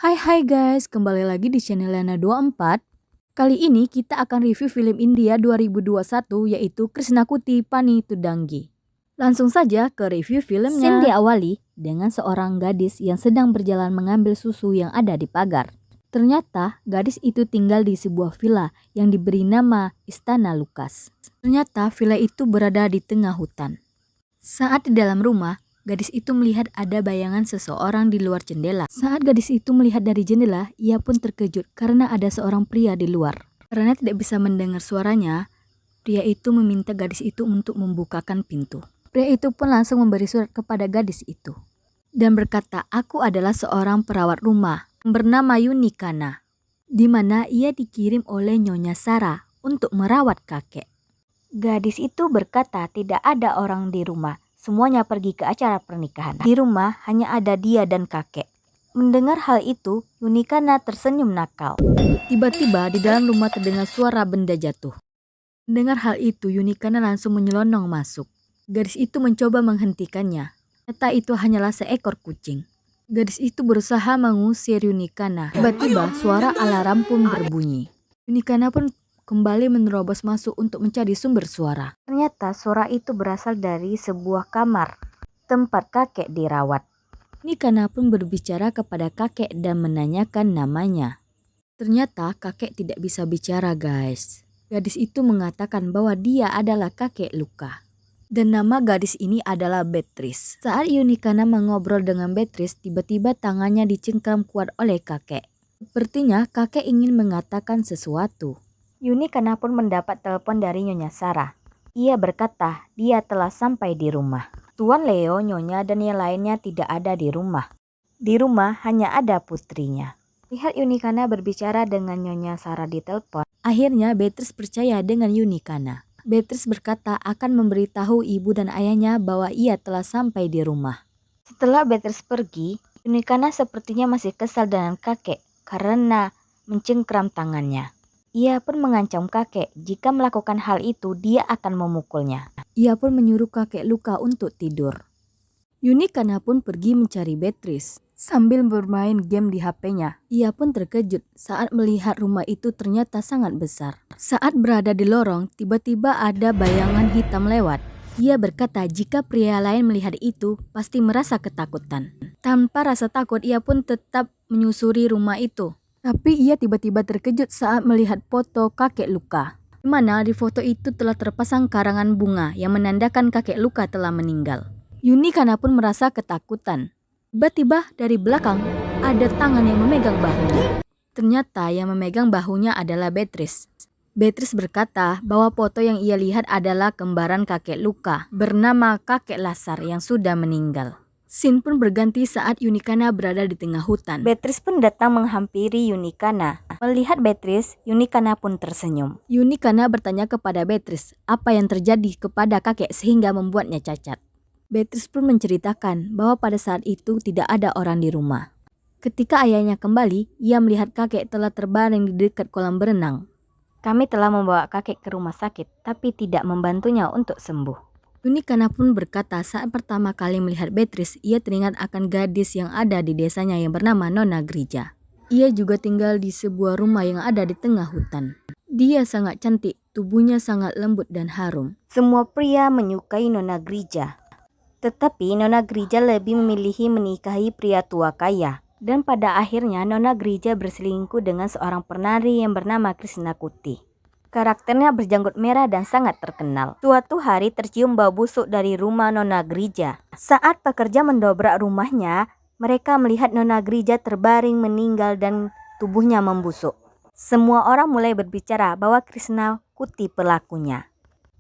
Hai guys, kembali lagi di channel Lana24. Kali ini kita akan review film India 2021 yaitu Krishnakuti Pani Tudanggi. Langsung saja ke review filmnya. Scene diawali dengan seorang gadis yang sedang berjalan mengambil susu yang ada di pagar. Ternyata gadis itu tinggal di sebuah villa yang diberi nama Istana Lukas. Ternyata villa itu berada di tengah hutan. Saat di dalam rumah, gadis itu melihat ada bayangan seseorang di luar jendela. Saat gadis itu melihat dari jendela, ia pun terkejut karena ada seorang pria di luar. Karena tidak bisa mendengar suaranya, pria itu meminta gadis itu untuk membukakan pintu. Pria itu pun langsung memberi surat kepada gadis itu dan berkata, "Aku adalah seorang perawat rumah bernama Yunikana, di mana ia dikirim oleh Nyonya Sarah untuk merawat kakek." Gadis itu berkata tidak ada orang di rumah. Semuanya pergi ke acara pernikahan. Di rumah hanya ada dia dan kakek. Mendengar hal itu, Yunikana tersenyum nakal. Tiba-tiba di dalam rumah terdengar suara benda jatuh. Mendengar hal itu, Yunikana langsung menyelonong masuk. Gadis itu mencoba menghentikannya. Ternyata itu hanyalah seekor kucing. Gadis itu berusaha mengusir Yunikana. Tiba-tiba suara alarm pun berbunyi. Yunikana pun kembali menerobos masuk untuk mencari sumber suara. Ternyata suara itu berasal dari sebuah kamar tempat kakek dirawat. Yunikana pun berbicara kepada kakek dan menanyakan namanya. Ternyata kakek tidak bisa bicara guys. Gadis itu mengatakan bahwa dia adalah kakek luka. Dan nama gadis ini adalah Beatrice. Saat Yunikana mengobrol dengan Beatrice, tiba-tiba tangannya dicengkram kuat oleh kakek. Sepertinya kakek ingin mengatakan sesuatu. Yunikana pun mendapat telepon dari Nyonya Sarah. Ia berkata dia telah sampai di rumah. Tuan Leo, Nyonya dan yang lainnya tidak ada di rumah. Di rumah hanya ada putrinya. Lihat Yunikana berbicara dengan Nyonya Sarah di telepon. Akhirnya Beatrice percaya dengan Yunikana. Beatrice berkata akan memberitahu ibu dan ayahnya bahwa ia telah sampai di rumah. Setelah Beatrice pergi, Yunikana sepertinya masih kesal dengan kakek karena mencengkram tangannya. Ia pun mengancam kakek jika melakukan hal itu dia akan memukulnya. Ia pun menyuruh kakek luka untuk tidur. Yunikana pun pergi mencari Beatrice sambil bermain game di HP-nya. Ia pun terkejut saat melihat rumah itu ternyata sangat besar. Saat berada di lorong, tiba-tiba ada bayangan hitam lewat. Ia berkata jika pria lain melihat itu pasti merasa ketakutan. Tanpa rasa takut ia pun tetap menyusuri rumah itu. Tapi ia tiba-tiba terkejut saat melihat foto kakek luka. Di mana di foto itu telah terpasang karangan bunga yang menandakan kakek luka telah meninggal. Yunikana pun merasa ketakutan. Tiba-tiba dari belakang ada tangan yang memegang bahunya. Ternyata yang memegang bahunya adalah Beatrice. Beatrice berkata bahwa foto yang ia lihat adalah kembaran kakek luka bernama kakek Lasar yang sudah meninggal. Scene pun berganti saat Yunikana berada di tengah hutan. Beatrice pun datang menghampiri Yunikana. Melihat Beatrice, Yunikana pun tersenyum. Yunikana bertanya kepada Beatrice apa yang terjadi kepada kakek sehingga membuatnya cacat. Beatrice pun menceritakan bahwa pada saat itu tidak ada orang di rumah. Ketika ayahnya kembali, ia melihat kakek telah terbaring di dekat kolam berenang. Kami telah membawa kakek ke rumah sakit, tapi tidak membantunya untuk sembuh. Yunikana pun berkata saat pertama kali melihat Beatrice, ia teringat akan gadis yang ada di desanya yang bernama Nona Grija. Ia juga tinggal di sebuah rumah yang ada di tengah hutan. Dia sangat cantik, tubuhnya sangat lembut dan harum. Semua pria menyukai Nona Grija. Tetapi Nona Grija lebih memilih menikahi pria tua kaya. Dan pada akhirnya Nona Grija berselingkuh dengan seorang penari yang bernama Krishnakuti. Karakternya berjanggut merah dan sangat terkenal. Suatu hari tercium bau busuk dari rumah Nona Grija. Saat pekerja mendobrak rumahnya, mereka melihat Nona Grija terbaring meninggal dan tubuhnya membusuk. Semua orang mulai berbicara bahwa Krishnakuti pelakunya.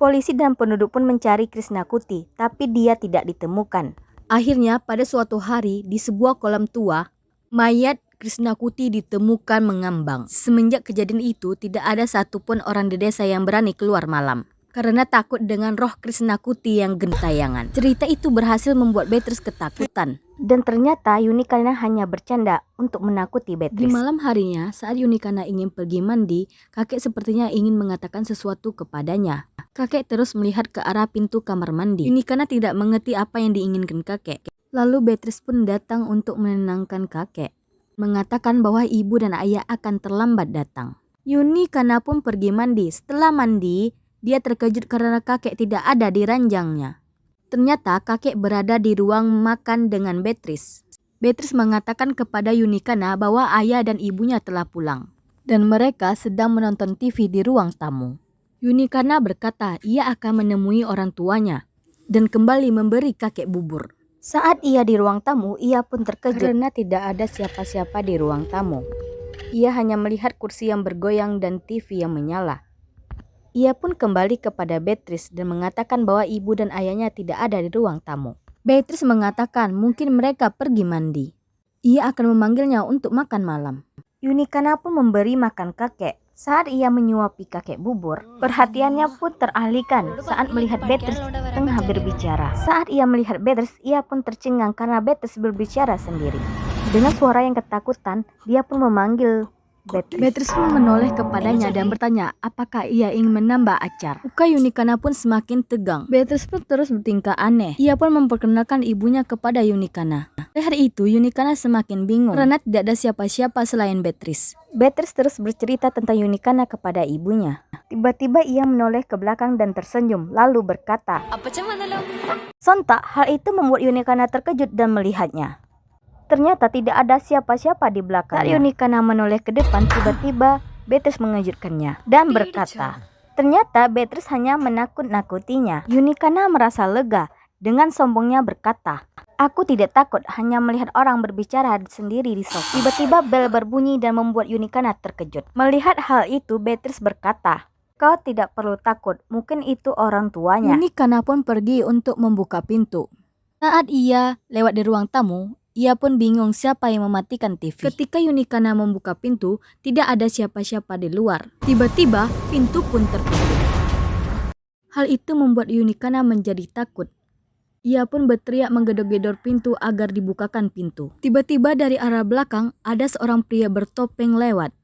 Polisi dan penduduk pun mencari Krishnakuti, tapi dia tidak ditemukan. Akhirnya pada suatu hari di sebuah kolam tua, mayat Krishnakuti ditemukan mengambang. Semenjak kejadian itu tidak ada satupun orang di desa yang berani keluar malam. Karena takut dengan roh Krishnakuti yang gentayangan. Cerita itu berhasil membuat Beatrice ketakutan. Dan ternyata Yunikana hanya bercanda untuk menakuti Beatrice. Di malam harinya saat Yunikana ingin pergi mandi, kakek sepertinya ingin mengatakan sesuatu kepadanya. Kakek terus melihat ke arah pintu kamar mandi. Yunikana tidak mengerti apa yang diinginkan kakek. Lalu Beatrice pun datang untuk menenangkan kakek. mengatakan bahwa ibu dan ayah akan terlambat datang. Yunikana pun pergi mandi. Setelah mandi, dia terkejut karena kakek tidak ada di ranjangnya. Ternyata kakek berada di ruang makan dengan Beatrice. Beatrice mengatakan kepada Yunikana bahwa ayah dan ibunya telah pulang dan mereka sedang menonton TV di ruang tamu. Yunikana berkata ia akan menemui orang tuanya dan kembali memberi kakek bubur. Saat ia di ruang tamu, ia pun terkejut karena tidak ada siapa-siapa di ruang tamu. Ia hanya melihat kursi yang bergoyang dan TV yang menyala. Ia pun kembali kepada Beatrice dan mengatakan bahwa ibu dan ayahnya tidak ada di ruang tamu. Beatrice mengatakan mungkin mereka pergi mandi. Ia akan memanggilnya untuk makan malam. Yunikana pun memberi makan kakek. Saat ia menyuapi kakek bubur, perhatiannya pun teralihkan saat melihat Beatrice tengah berbicara. Saat ia melihat Beatrice, ia pun tercengang karena Beatrice berbicara sendiri. Dengan suara yang ketakutan, dia pun memanggil Beatrice. Beatrice pun menoleh kepadanya dan bertanya apakah ia ingin menambah acar. Muka Yunikana pun semakin tegang. Beatrice pun terus bertingkah aneh. Ia pun memperkenalkan ibunya kepada Yunikana. Pada hari itu Yunikana semakin bingung karena tidak ada siapa-siapa selain Beatrice. Beatrice terus bercerita tentang Yunikana kepada ibunya. Tiba-tiba ia menoleh ke belakang dan tersenyum lalu berkata, sontak hal itu membuat Yunikana terkejut dan melihatnya. Ternyata tidak ada siapa-siapa di belakang. Saat Yunikana menoleh ke depan, tiba-tiba Beatrice mengejutkannya dan berkata, ternyata Beatrice hanya menakut-nakutinya. Yunikana merasa lega. Dengan sombongnya berkata, aku tidak takut, hanya melihat orang berbicara sendiri di sofa. Tiba-tiba bel berbunyi dan membuat Yunikana terkejut. Melihat hal itu, Beatrice berkata, kau tidak perlu takut, mungkin itu orang tuanya. Yunikana pun pergi untuk membuka pintu. Saat ia lewat di ruang tamu, ia pun bingung siapa yang mematikan TV. Ketika Yunikana membuka pintu, tidak ada siapa-siapa di luar. Tiba-tiba, pintu pun tertutup. Hal itu membuat Yunikana menjadi takut. Ia pun berteriak menggedor-gedor pintu agar dibukakan pintu. Tiba-tiba dari arah belakang, ada seorang pria bertopeng lewat.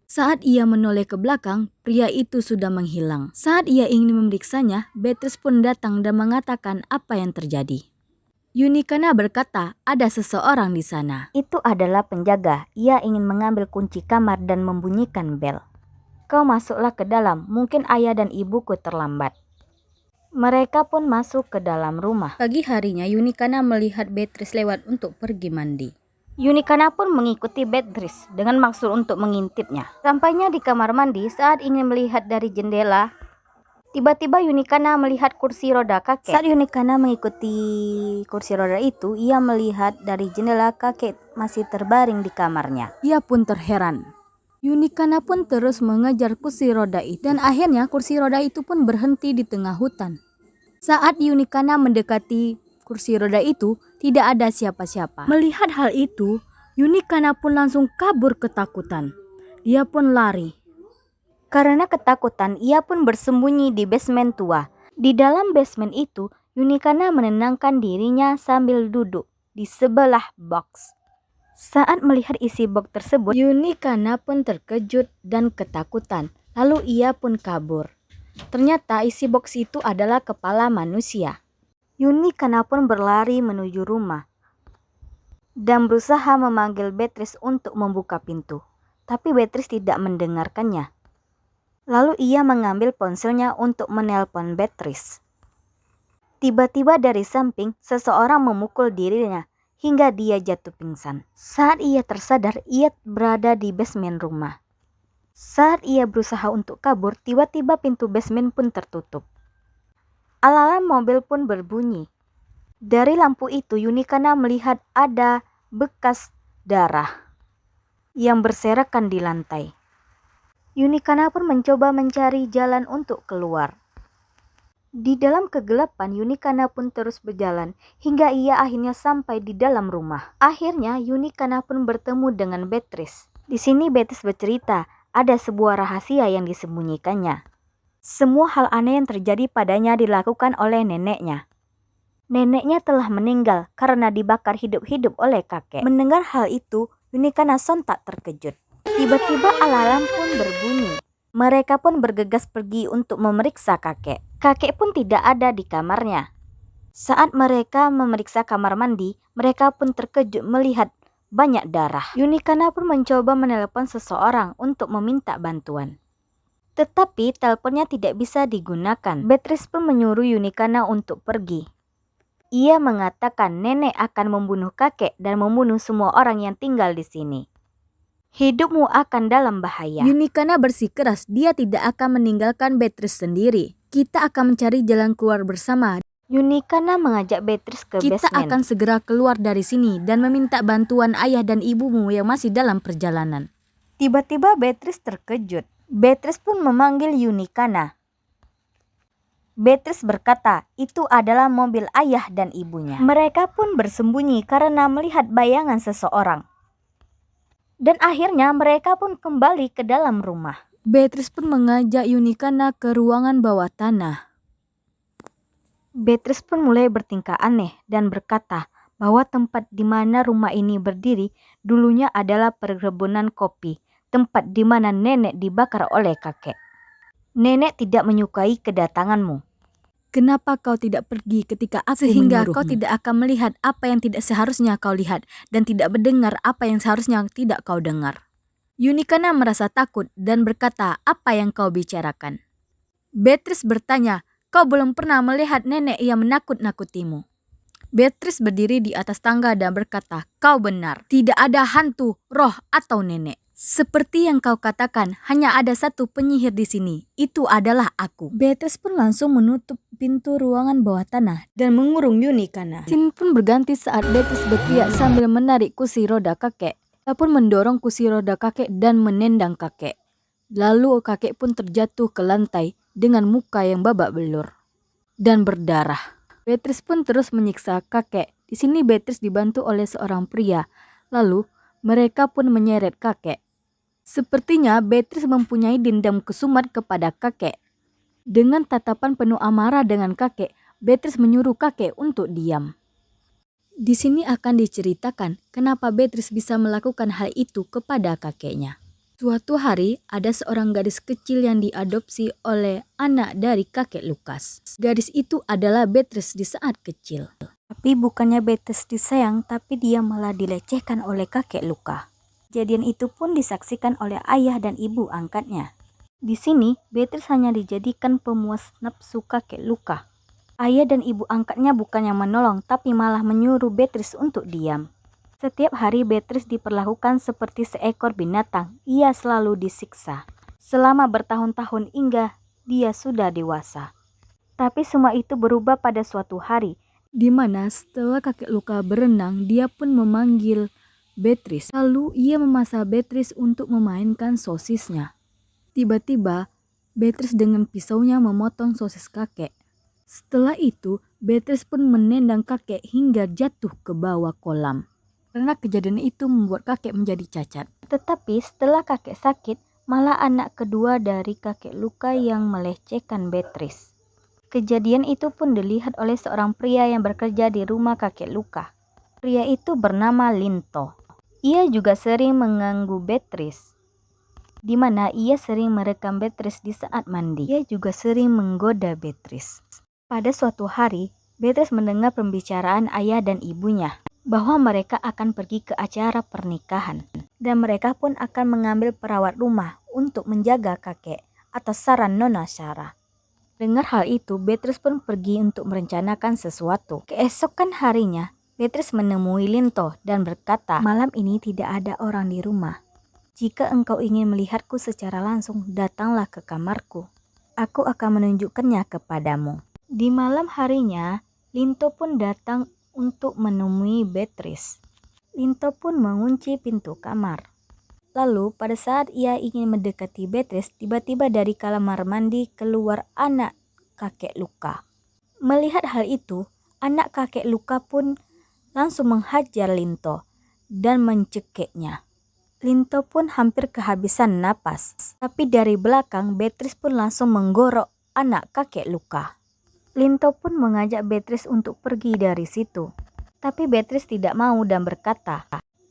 Saat ia menoleh ke belakang, pria itu sudah menghilang. Saat ia ingin memeriksanya, Beatrice pun datang dan mengatakan apa yang terjadi. Yunikana berkata, ada seseorang di sana. Itu adalah penjaga. Ia ingin mengambil kunci kamar dan membunyikan bel. Kau masuklah ke dalam, mungkin ayah dan ibuku terlambat. Mereka pun masuk ke dalam rumah. Pagi harinya, Yunikana melihat Beatrice lewat untuk pergi mandi. Yunikana pun mengikuti Beatrice dengan maksud untuk mengintipnya. Sampainya di kamar mandi, saat ingin melihat dari jendela, tiba-tiba Yunikana melihat kursi roda kakek. Saat Yunikana mengikuti kursi roda itu, ia melihat dari jendela kakek masih terbaring di kamarnya. Ia pun terheran. Yunikana pun terus mengejar kursi roda itu dan akhirnya kursi roda itu pun berhenti di tengah hutan. Saat Yunikana mendekati kursi roda itu, tidak ada siapa-siapa. Melihat hal itu, Yunikana pun langsung kabur ketakutan. Dia pun lari. Karena ketakutan, ia pun bersembunyi di basement tua. Di dalam basement itu, Yunikana menenangkan dirinya sambil duduk di sebelah box. Saat melihat isi box tersebut, Yunikana pun terkejut dan ketakutan. Lalu ia pun kabur. Ternyata isi box itu adalah kepala manusia. Yunikana pun berlari menuju rumah dan berusaha memanggil Beatrice untuk membuka pintu. Tapi Beatrice tidak mendengarkannya. Lalu ia mengambil ponselnya untuk menelpon Beatrice. Tiba-tiba dari samping, seseorang memukul dirinya hingga dia jatuh pingsan. Saat ia tersadar, ia berada di basement rumah. Saat ia berusaha untuk kabur, tiba-tiba pintu basement pun tertutup. Alarm mobil pun berbunyi. Dari lampu itu, Yunikana melihat ada bekas darah yang berserakan di lantai. Yunikana pun mencoba mencari jalan untuk keluar. Di dalam kegelapan, Yunikana pun terus berjalan hingga ia akhirnya sampai di dalam rumah. Akhirnya Yunikana pun bertemu dengan Beatrice. Di sini Beatrice bercerita ada sebuah rahasia yang disembunyikannya. Semua hal aneh yang terjadi padanya dilakukan oleh neneknya. Neneknya telah meninggal karena dibakar hidup-hidup oleh kakek. Mendengar hal itu, Yunikana sontak terkejut. Tiba-tiba alarm pun berbunyi. Mereka pun bergegas pergi untuk memeriksa kakek. Kakek pun tidak ada di kamarnya. Saat mereka memeriksa kamar mandi, mereka pun terkejut melihat banyak darah. Yunikana pun mencoba menelepon seseorang untuk meminta bantuan. Tetapi teleponnya tidak bisa digunakan. Beatrice pun menyuruh Yunikana untuk pergi. Ia mengatakan nenek akan membunuh kakek dan membunuh semua orang yang tinggal di sini. Hidupmu akan dalam bahaya. Yunikana bersikeras dia tidak akan meninggalkan Beatrice sendiri. Kita akan mencari jalan keluar bersama. Yunikana mengajak Beatrice ke basement. Kita akan segera keluar dari sini dan meminta bantuan ayah dan ibumu yang masih dalam perjalanan. Tiba-tiba Beatrice terkejut. Beatrice pun memanggil Yunikana. Beatrice berkata itu adalah mobil ayah dan ibunya. Mereka pun bersembunyi karena melihat bayangan seseorang. Dan akhirnya mereka pun kembali ke dalam rumah. Beatrice pun mengajak Yunikana ke ruangan bawah tanah. Beatrice pun mulai bertingkah aneh dan berkata bahwa tempat di mana rumah ini berdiri dulunya adalah perkebunan kopi, tempat di mana nenek dibakar oleh kakek. Nenek tidak menyukai kedatanganmu. Kenapa kau tidak pergi ketika aku sehingga kau tidak akan melihat apa yang tidak seharusnya kau lihat dan tidak mendengar apa yang seharusnya tidak kau dengar. Yunikana merasa takut dan berkata, apa yang kau bicarakan? Beatrice bertanya, kau belum pernah melihat nenek yang menakut-nakutimu. Beatrice berdiri di atas tangga dan berkata, kau benar, tidak ada hantu, roh atau nenek. Seperti yang kau katakan, hanya ada satu penyihir di sini. Itu adalah aku. Beatrice pun langsung menutup pintu ruangan bawah tanah dan mengurung Yunikana. Scene pun berganti saat Beatrice berteriak sambil menarik kursi roda kakek. Dia pun mendorong kursi roda kakek dan menendang kakek. Lalu kakek pun terjatuh ke lantai dengan muka yang babak belur dan berdarah. Beatrice pun terus menyiksa kakek. Di sini Beatrice dibantu oleh seorang pria. Lalu mereka pun menyeret kakek. Sepertinya Beatrice mempunyai dendam kesumat kepada kakek. Dengan tatapan penuh amarah dengan kakek, Beatrice menyuruh kakek untuk diam. Di sini akan diceritakan kenapa Beatrice bisa melakukan hal itu kepada kakeknya. Suatu hari, ada seorang gadis kecil yang diadopsi oleh anak dari kakek Lukas. Gadis itu adalah Beatrice di saat kecil. Tapi bukannya Beatrice disayang, tapi dia malah dilecehkan oleh kakek Luka. Kejadian itu pun disaksikan oleh ayah dan ibu angkatnya. Di sini, Beatrice hanya dijadikan pemuas nafsu kakek Luka. Ayah dan ibu angkatnya bukannya menolong, tapi malah menyuruh Beatrice untuk diam. Setiap hari Beatrice diperlakukan seperti seekor binatang. Ia selalu disiksa. Selama bertahun-tahun hingga dia sudah dewasa. Tapi semua itu berubah pada suatu hari, di mana setelah kakek Luka berenang, dia pun memanggil Beatrice. Lalu ia memaksa Beatrice untuk memainkan sosisnya. Tiba-tiba Beatrice dengan pisaunya memotong sosis kakek. Setelah itu Beatrice pun menendang kakek hingga jatuh ke bawah kolam. Karena kejadian itu membuat kakek menjadi cacat. Tetapi setelah kakek sakit, malah anak kedua dari kakek Luka yang melecehkan Beatrice. Kejadian itu pun dilihat oleh seorang pria yang bekerja di rumah kakek Luka. Pria itu bernama Linto. Ia juga sering mengganggu Beatrice, di mana ia sering merekam Beatrice di saat mandi. Ia juga sering menggoda Beatrice. Pada suatu hari, Beatrice mendengar pembicaraan ayah dan ibunya bahwa mereka akan pergi ke acara pernikahan dan mereka pun akan mengambil perawat rumah untuk menjaga kakek atas saran Nona Sarah. Dengar hal itu, Beatrice pun pergi untuk merencanakan sesuatu. Keesokan harinya, Beatrice menemui Linto dan berkata, malam ini tidak ada orang di rumah. Jika engkau ingin melihatku secara langsung, datanglah ke kamarku. Aku akan menunjukkannya kepadamu. Di malam harinya, Linto pun datang untuk menemui Beatrice. Linto pun mengunci pintu kamar. Lalu pada saat ia ingin mendekati Beatrice, tiba-tiba dari kamar mandi keluar anak kakek Luka. Melihat hal itu, anak kakek Luka pun langsung menghajar Linto dan mencekiknya. Linto pun hampir kehabisan napas. Tapi dari belakang Beatrice pun langsung menggorok anak kakek Luka. Linto pun mengajak Beatrice untuk pergi dari situ. Tapi Beatrice tidak mau dan berkata,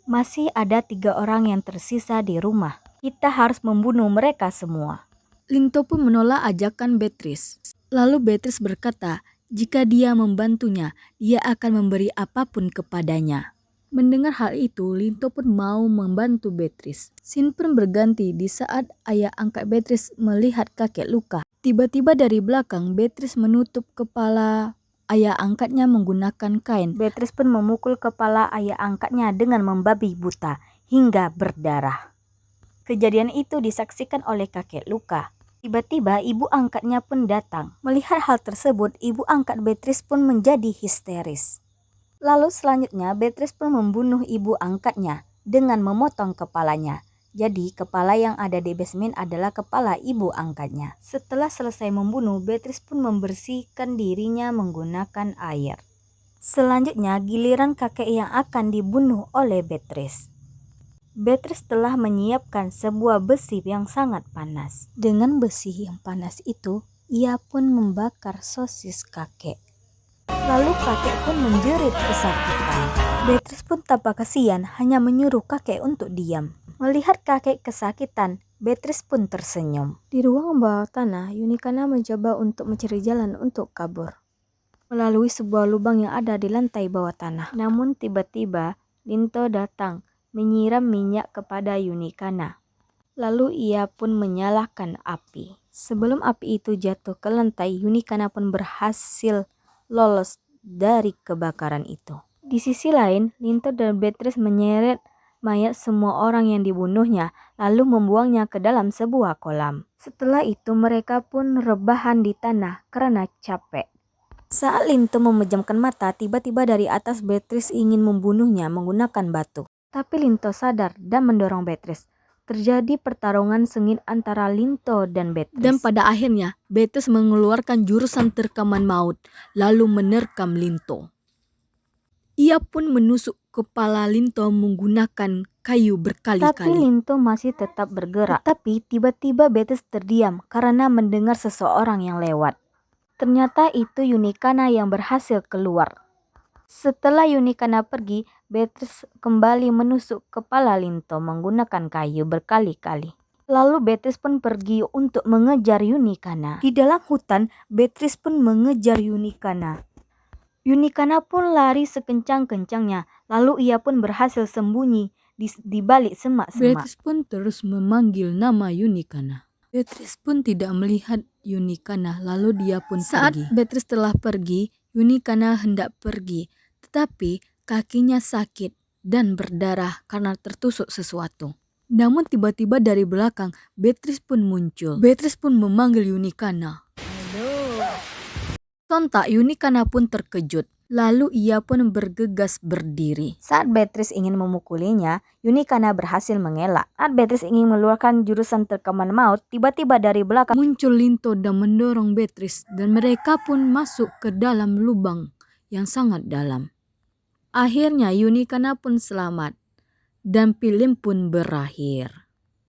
masih ada 3 orang yang tersisa di rumah. Kita harus membunuh mereka semua. Linto pun menolak ajakan Beatrice. Lalu Beatrice berkata, jika dia membantunya, dia akan memberi apapun kepadanya. Mendengar hal itu, Linto pun mau membantu Beatrice. Scene pun berganti di saat ayah angkat Beatrice melihat kakek luka. Tiba-tiba dari belakang, Beatrice menutup kepala ayah angkatnya menggunakan kain. Beatrice pun memukul kepala ayah angkatnya dengan membabi buta hingga berdarah. Kejadian itu disaksikan oleh kakek luka. Tiba-tiba ibu angkatnya pun datang. Melihat hal tersebut, ibu angkat Beatrice pun menjadi histeris. Lalu selanjutnya Beatrice pun membunuh ibu angkatnya dengan memotong kepalanya. Jadi kepala yang ada di basement adalah kepala ibu angkatnya. Setelah selesai membunuh, Beatrice pun membersihkan dirinya menggunakan air. Selanjutnya giliran kakek yang akan dibunuh oleh Beatrice. Beatrice telah menyiapkan sebuah besi yang sangat panas. Dengan besi yang panas itu, ia pun membakar sosis kakek. Lalu kakek pun menjerit kesakitan. Beatrice pun tanpa kasihan hanya menyuruh kakek untuk diam. Melihat kakek kesakitan, Beatrice pun tersenyum. Di ruang bawah tanah, Yunikana mencoba untuk mencari jalan untuk kabur melalui sebuah lubang yang ada di lantai bawah tanah. Namun tiba-tiba Linto datang menyiram minyak kepada Yunikana. Lalu ia pun menyalakan api. Sebelum api itu jatuh ke lantai, Yunikana pun berhasil lolos dari kebakaran itu. Di sisi lain, Linto dan Beatrice menyeret mayat semua orang yang dibunuhnya, lalu membuangnya ke dalam sebuah kolam. Setelah itu mereka pun rebahan di tanah karena capek. Saat Linto memejamkan mata, tiba-tiba dari atas Beatrice ingin membunuhnya menggunakan batu. Tapi Linto sadar dan mendorong Beatrice. Terjadi pertarungan sengit antara Linto dan Beatrice. Dan pada akhirnya, Beatrice mengeluarkan jurusan terkaman maut, lalu menerkam Linto. Ia pun menusuk kepala Linto menggunakan kayu berkali-kali. Tapi Linto masih tetap bergerak. Tetapi tiba-tiba Beatrice terdiam karena mendengar seseorang yang lewat. Ternyata itu Yunikana yang berhasil keluar. Setelah Yunikana pergi, Beatrice kembali menusuk kepala Linto menggunakan kayu berkali-kali. Lalu Beatrice pun pergi untuk mengejar Yunikana. Di dalam hutan, Beatrice pun mengejar Yunikana. Yunikana pun lari sekencang-kencangnya, lalu ia pun berhasil sembunyi di balik semak-semak. Beatrice pun terus memanggil nama Yunikana. Beatrice pun tidak melihat Yunikana, lalu dia pun pergi. Saat Beatrice telah pergi, Yunikana hendak pergi. Tetapi kakinya sakit dan berdarah karena tertusuk sesuatu. Namun tiba-tiba dari belakang Beatrice pun muncul. Beatrice pun memanggil Yunikana. Sontak Yunikana pun terkejut. Lalu ia pun bergegas berdiri. Saat Beatrice ingin memukulinya, Yunikana berhasil mengelak. Saat Beatrice ingin mengeluarkan jurusan terkaman maut, tiba-tiba dari belakang muncul Linto dan mendorong Beatrice. Dan mereka pun masuk ke dalam lubang yang sangat dalam. Akhirnya Yunikana pun selamat dan film pun berakhir.